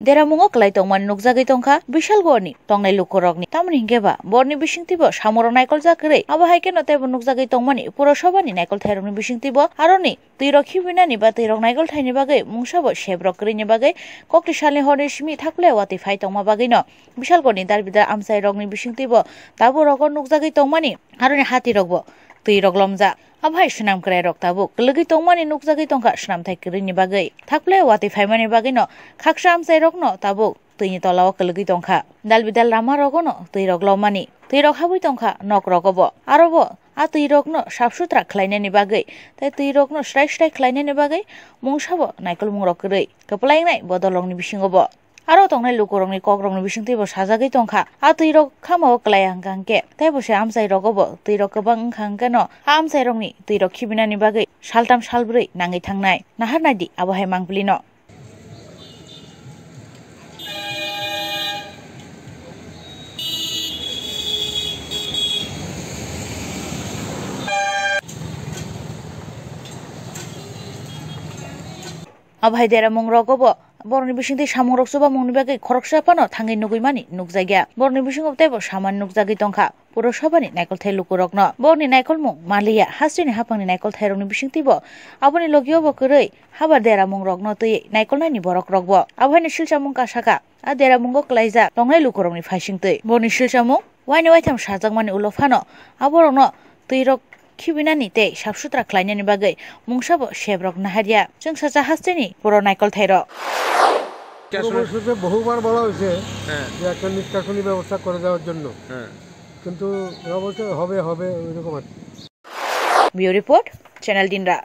Dera mungo klai tongman nukjagui tongkha bishalghar tongnai lukorokni tamni hingkeba borni bisingtibo samoro naikol jakrei abo haike no tebo nukjagui tongmani pura sabhani naikol thairokni bisingtibo aroni tuirok khibinani ba tuirok naikol thaini bagui mungsabo sebrok krini bagui kokti salni horni simi Thakpwlaiya watwi phai tongma bagui no bishalghar darbidar amsai rokni bisingtibo tabo rokon nukjagui tongmani aroni hati rokbo tuirok lomja Abhai senam krai rok tabuk kelegi tongmani nukjagui tongkha senam thai krini bagui Thakpwlaiya watwi phaimani bagui no khaksa amsai rok no tabuk tuini tolao kelegi tongkha dalbidal rama rogo no tuirok lomani tuirok habui tongkha nok rogobo arobo a tuirok no sabsutra khlainani bagui tai tuirok no srai srai khlainani bagui mungsabo naikol mungrok krei kwplaingnai bodolongni bisingobo aro tongnai lukorokni kokrokni bisingtibo sajagui tongkha a tuirok khamao klai hangkangke taibo se amsai rogobo tuirok kwbang hangke no a amsai rokni tuirok khibinani bagui saltam salbrui nangui thangnai naharnai di abohai mangplino Abhai dera mung rogobo borni bisingti samung rok suba mungni bagui khoroksa pano thangai nugui mani nukjagya borni bisingo tebo saman nukjagui tongkha pura sabhani naikol thai lukorokno borni naikol mung maliya hasrini hapangni naikol thairokni bisingtibo aboni logiobo kwrwi habar dera mung rokno tui naikol naini borok rokbo abhaini silsa mung kasaka a dera mungo klaijak tongnai lukorokni phaisingtui borni silsa mung waini waitham sajakmani ulo phano aborokno tuirok khibinani tei sabsutra khlainani bagui mungsabo sebrok naharia जों साजा हास्टेनि पुरा नाइकल थाइरो বহুবার বলা হয়েছে যে একটা নিষ্কাশনী ব্যবস্থা করে দেওয়ার জন্য কিন্তু অবশ্যই হবে হবে ওইরকম। Bureau report channel দিনরা।